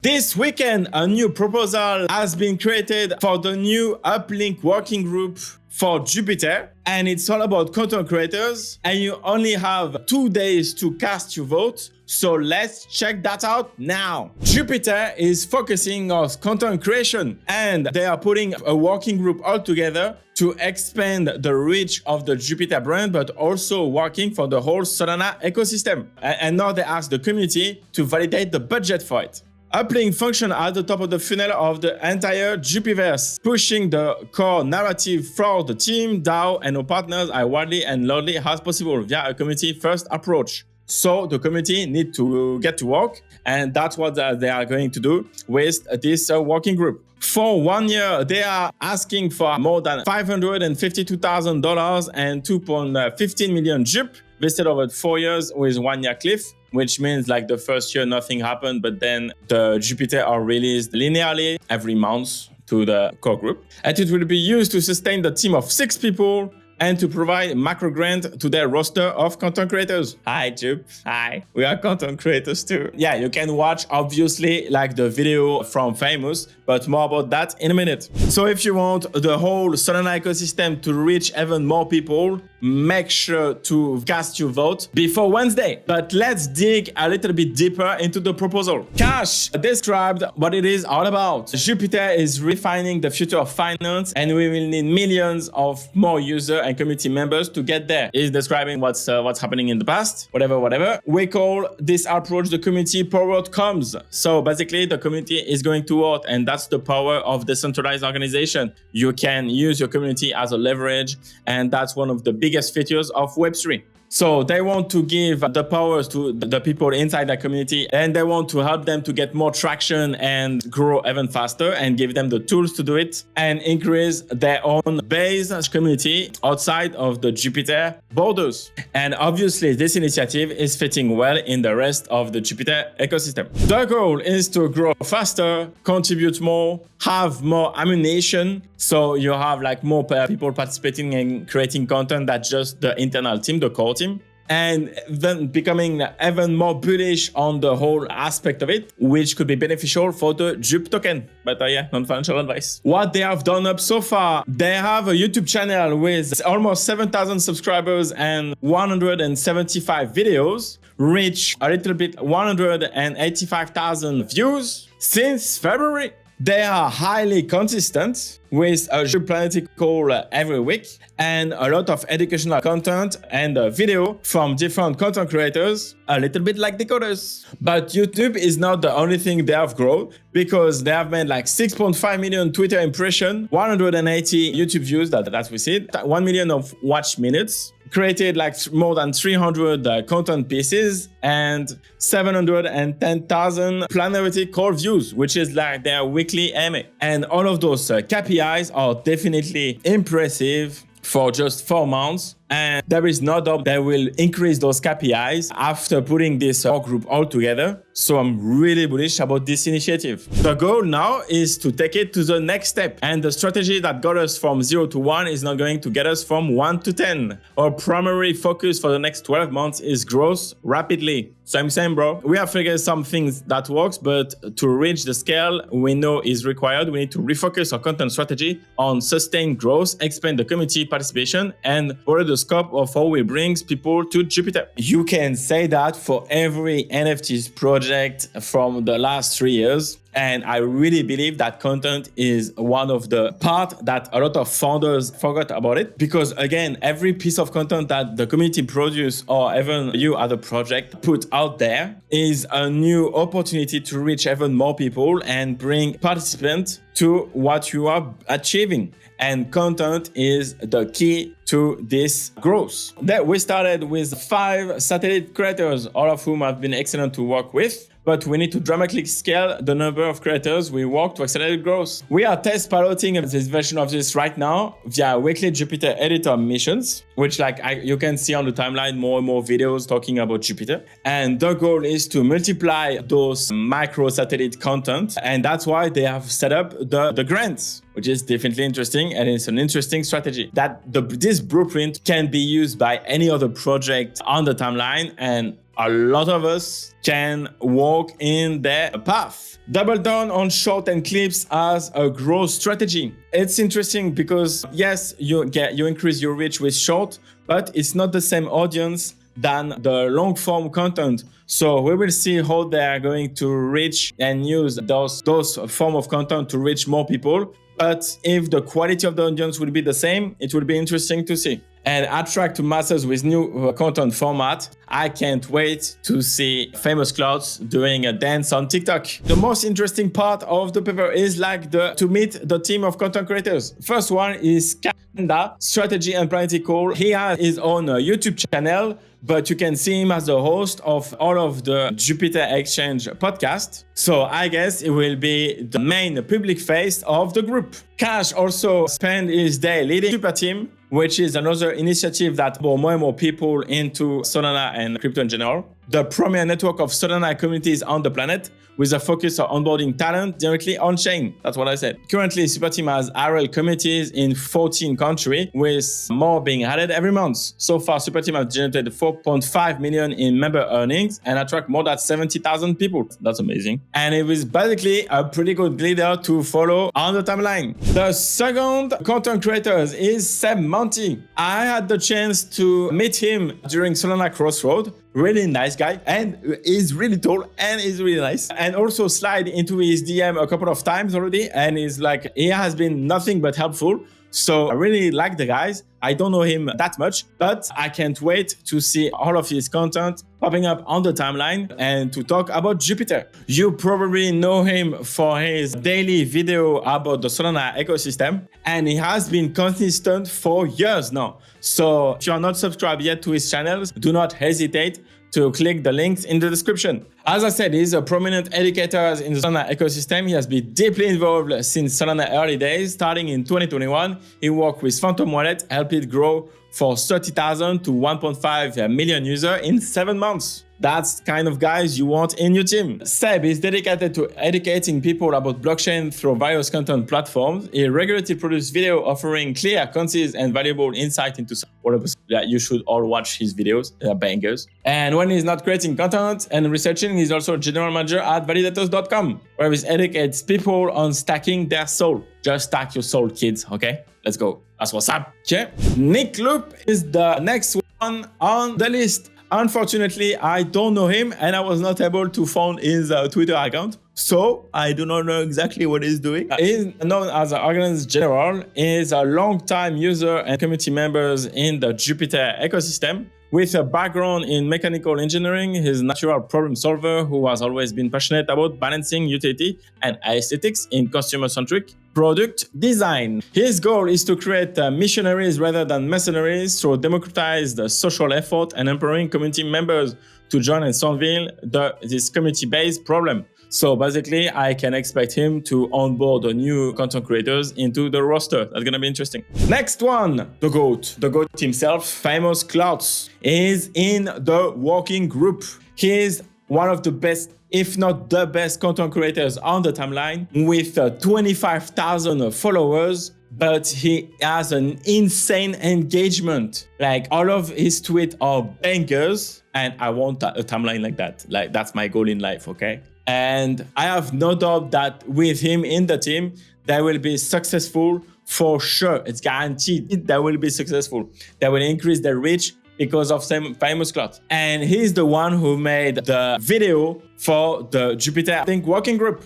This weekend, a new proposal has been created for the new Uplink working group for Jupiter, and it's all about content creators, and you only have 2 days to cast your vote. So let's check that out now. Jupiter is focusing on content creation, and they are putting a working group all together to expand the reach of the Jupiter brand, but also working for the whole Solana ecosystem. And now they ask the community to validate the budget for it. Uplink function at the top of the funnel of the entire JUPiverse, pushing the core narrative for the team, DAO, and our partners as widely and loudly as possible via a community-first approach. So the community need to get to work, and that's what they are going to do with this working group. For 1 year, they are asking for more than $552,000 and 2.15 million JUP, vested over 4 years with 1 year cliff, which means like the first year nothing happened, but then the Jupiter are released linearly every month to the core group. And it will be used to sustain the team of 6 people and to provide macro grant to their roster of content creators. Hi, Jup. Hi. We are content creators too. Yeah, you can watch obviously like the video from Famous, but more about that in a minute. So if you want the whole Solana ecosystem to reach even more people, make sure to cast your vote before Wednesday. But let's dig a little bit deeper into the proposal. Cash described what it is all about. Jupiter is refining the future of finance, and we will need millions of more users and community members to get there. He's describing what's happening in the past, whatever. We call this approach the community powered comms. So basically the community is going to work, and that's the power of decentralized organization. You can use your community as a leverage, and that's one of the biggest features of Web3. So they want to give the powers to the people inside the community, and they want to help them to get more traction and grow even faster, and give them the tools to do it and increase their own base community outside of the Jupiter borders. And obviously this initiative is fitting well in the rest of the Jupiter ecosystem. The goal is to grow faster, contribute more, have more ammunition, so you have like more people participating and creating content than just the internal team, the core team, and then becoming even more bullish on the whole aspect of it, which could be beneficial for the JUP token. But yeah, non-financial advice. What they have done up so far, they have a YouTube channel with almost 7,000 subscribers and 175 videos, reach a little bit 185,000 views since February. They are highly consistent with a JUP Planety call every week, and a lot of educational content and video from different content creators, a little bit like decoders. But YouTube is not the only thing they have grown, because they have made like 6.5 million Twitter impressions, 180 YouTube views, that's we see, 1 million of watch minutes, created like more than 300 content pieces, and 710,000 planetary core views, which is like their weekly MA. And all of those KPIs are definitely impressive for just 4 months. And there is no doubt they will increase those KPIs after putting this group all together. So I'm really bullish about this initiative. The goal now is to take it to the next step. And the strategy that got us from 0 to 1 is not going to get us from 1 to 10. Our primary focus for the next 12 months is growth rapidly. So I'm saying, bro, we have figured some things that works, but to reach the scale we know is required, we need to refocus our content strategy on sustained growth, expand the community participation, and broaden the scope of how we bring people to Jupiter. You can say that for every NFTs project from the last 3 years. And I really believe that content is one of the part that a lot of founders forgot about it. Because again, every piece of content that the community produce, or even you as a project put out there, is a new opportunity to reach even more people and bring participants to what you are achieving. And content is the key to this growth. That we started with 5 satellite creators, all of whom have been excellent to work with. But we need to dramatically scale the number of creators we work to accelerate growth. We are test piloting this version of this right now via weekly Jupiter editor missions, which you can see on the timeline more and more videos talking about Jupiter. And the goal is to multiply those micro satellite content. And that's why they have set up the grants, which is definitely interesting. And it's an interesting strategy that this blueprint can be used by any other project on the timeline. And a lot of us can walk in their path. Double down on short and clips as a growth strategy. It's interesting because yes, you increase your reach with short, but it's not the same audience than the long form content. So we will see how they are going to reach and use those form of content to reach more people. But if the quality of the audience will be the same, it will be interesting to see. And attract masses with new content format. I can't wait to see famous clouds doing a dance on TikTok. The most interesting part of the paper is like to meet the team of content creators. First one is Kanda, Strategy and Political. He has his own YouTube channel, but you can see him as the host of all of the Jupiter Exchange podcast. So I guess it will be the main public face of the group. Cash also spent his day leading Super Team, which is another initiative that brought more and more people into Solana and crypto in general. The premier network of Solana communities on the planet, with a focus on onboarding talent directly on-chain. That's what I said. Currently, Super Team has IRL communities in 14 countries, with more being added every month. So far, Super Team has generated 4.5 million in member earnings and attract more than 70,000 people. That's amazing. And it was basically a pretty good leader to follow on the timeline. The second content creator is Seb Monty. I had the chance to meet him during Solana Crossroad. Really nice guy, and he's really tall and he's really nice. And also slide into his DM a couple of times already, and he's like, he has been nothing but helpful. So I really like the guys. I don't know him that much, but I can't wait to see all of his content popping up on the timeline and to talk about Jupiter. You probably know him for his daily video about the Solana ecosystem, and he has been consistent for years now. So if you are not subscribed yet to his channels, do not hesitate to click the links in the description. As I said, he's a prominent educator in the Solana ecosystem. He has been deeply involved since Solana early days. Starting in 2021, he worked with Phantom Wallet, helped it grow for 30,000 to 1.5 million users in 7 months. That's kind of guys you want in your team. Seb is dedicated to educating people about blockchain through various content platforms. He regularly produces video offering clear, concise, and valuable insight into whatever. Yeah, you should all watch his videos. They are bangers. And when he's not creating content and researching, he's also general manager at validators.com, where he educates people on stacking their soul. Just stack your soul, kids, okay? Let's go. That's what's up. Okay. Nick Loop is the next one on the list. Unfortunately, I don't know him and I was not able to find his Twitter account. So I do not know exactly what he's doing. He's known as an organizer general. He's a long-time user and community members in the Jupiter ecosystem. With a background in mechanical engineering, he's a natural problem solver who has always been passionate about balancing utility and aesthetics in consumer-centric product design. His goal is to create missionaries rather than mercenaries through democratized social effort and empowering community members to join and solve this community-based problem. So basically, I can expect him to onboard new content creators into the roster. That's gonna be interesting. Next one, the GOAT himself, Famous Clouds, is in the working group. He is one of the best, if not the best content creators on the timeline with 25,000 followers, but he has an insane engagement. Like all of his tweets are bangers, and I want a timeline like that. Like that's my goal in life, okay? And I have no doubt that with him in the team, they will be successful for sure. It's guaranteed they will be successful. They will increase their reach because of some Famous Cloud. And he's the one who made the video for the Jupiter, I think, working group.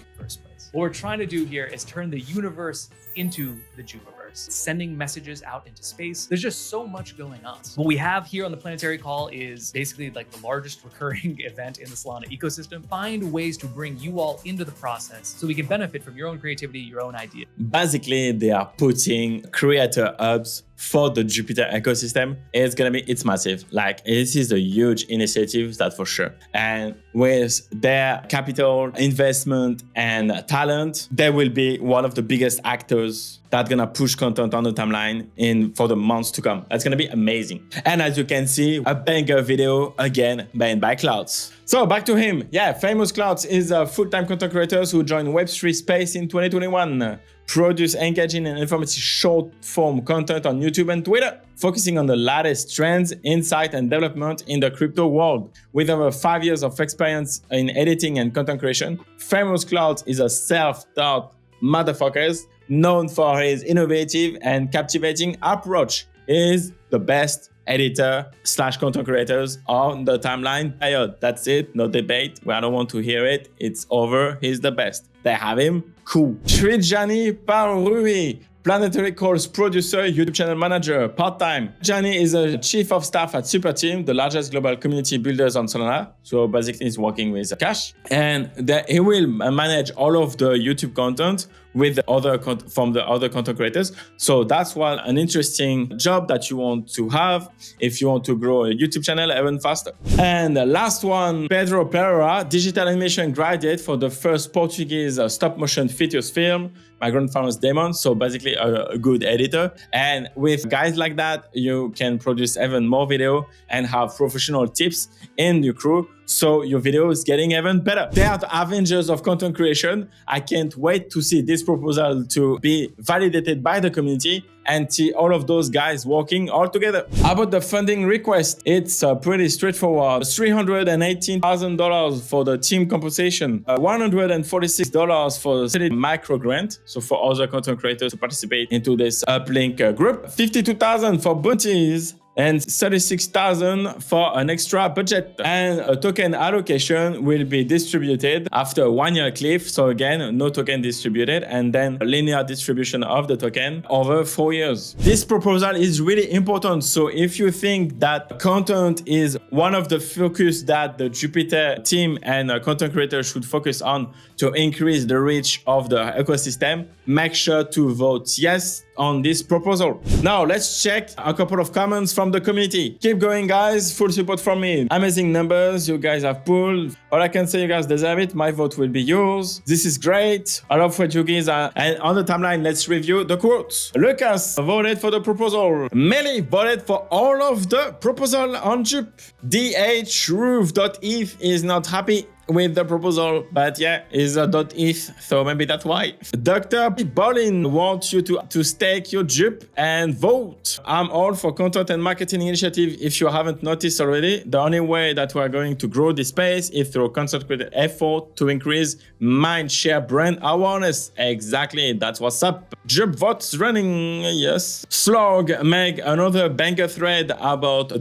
What we're trying to do here is turn the universe into the Jupiverse, sending messages out into space. There's just so much going on. What we have here on the Planetary Call is basically like the largest recurring event in the Solana ecosystem. Find ways to bring you all into the process so we can benefit from your own creativity, your own idea. Basically, they are putting creator hubs for the Jupiter ecosystem. It's massive. Like this is a huge initiative, that's for sure. And with their capital, investment, and talent, they will be one of the biggest actors that's gonna push content on the timeline for the months to come. That's gonna be amazing. And as you can see, a banger video again made by Clouds. So back to him. Yeah, Famous Clouds is a full-time content creator who joined Web3 space in 2021. Produce engaging and informative short-form content on YouTube YouTube and Twitter, focusing on the latest trends, insight, and development in the crypto world. With over 5 years of experience in editing and content creation, Famous Cloud is a self-taught motherfucker known for his innovative and captivating approach. He is the best editor / content creators on the timeline period. That's it, no debate. I don't want to hear it. It's over. He's the best. They have him. Cool. Srijani Parui, Planetary Course producer, YouTube channel manager, part-time. Gianni is a chief of staff at Superteam, the largest global community builders on Solana. So basically he's working with Cash. And he will manage all of the YouTube content with the other from the other content creators. So that's an interesting job that you want to have if you want to grow a YouTube channel even faster. And the last one, Pedro Pereira, digital animation graduate for the first Portuguese stop motion features film, My Grandfather's Demon. So basically a good editor. And with guys like that, you can produce even more video and have professional tips in your crew. So your video is getting even better. They are the Avengers of content creation. I can't wait to see this proposal to be validated by the community and see all of those guys working all together. About the funding request, it's pretty straightforward. $318,000 for the team compensation, $146 for the micro grant, so for other content creators to participate into this Uplink group, $52,000 for bounties, and $36,000 for an extra budget. And a token allocation will be distributed after a 1 year cliff. So again, no token distributed, and then a linear distribution of the token over 4 years. This proposal is really important. So if you think that content is one of the focus that the Jupiter team and content creators should focus on to increase the reach of the ecosystem, make sure to vote yes on this proposal. Now let's check a couple of comments from the community. Keep going, guys. Full support from me. Amazing numbers you guys have pulled. All I can say, you guys deserve it. My vote will be yours. This is great. I love what you guys are. And on the timeline, let's review the quotes. Lucas voted for the proposal. Melly voted for all of the proposal on JUP. DHRoof.eth is not happy with the proposal, but yeah, is a .eth, so maybe that's why. Dr. Bolin wants you to stake your JUP and vote. I'm all for content and marketing initiative. If you haven't noticed already, the only way that we're going to grow this space is through concentrated effort to increase mindshare brand awareness. Exactly, that's what's up. JUP votes running, yes. Slog make another banger thread about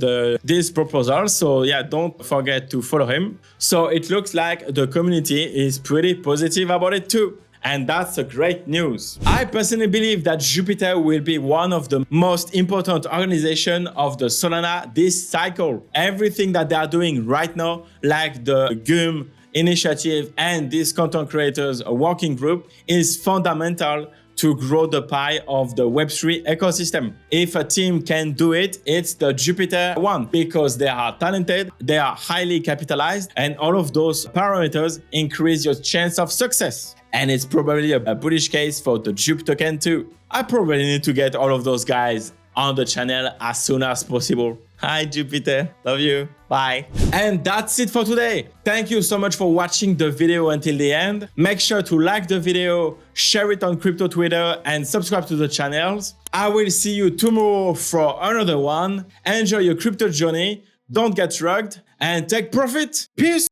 this proposal, so yeah, don't forget to follow him. So it looks like the community is pretty positive about it too. And that's a great news. I personally believe that Jupiter will be one of the most important organizations of the Solana this cycle. Everything that they are doing right now, like the GUM initiative and this content creators working group, is fundamental to grow the pie of the Web3 ecosystem. If a team can do it, it's the Jupiter one, because they are talented, they are highly capitalized, and all of those parameters increase your chance of success. And it's probably a bullish case for the JUP token too. I probably need to get all of those guys on the channel as soon as possible. Hi Jupiter, love you, bye. And that's it for today. Thank you so much for watching the video until the end. Make sure to like the video, share it on crypto Twitter, and subscribe to the channels. I will see you tomorrow for another one. Enjoy your crypto journey, don't get rugged, and take profit. Peace.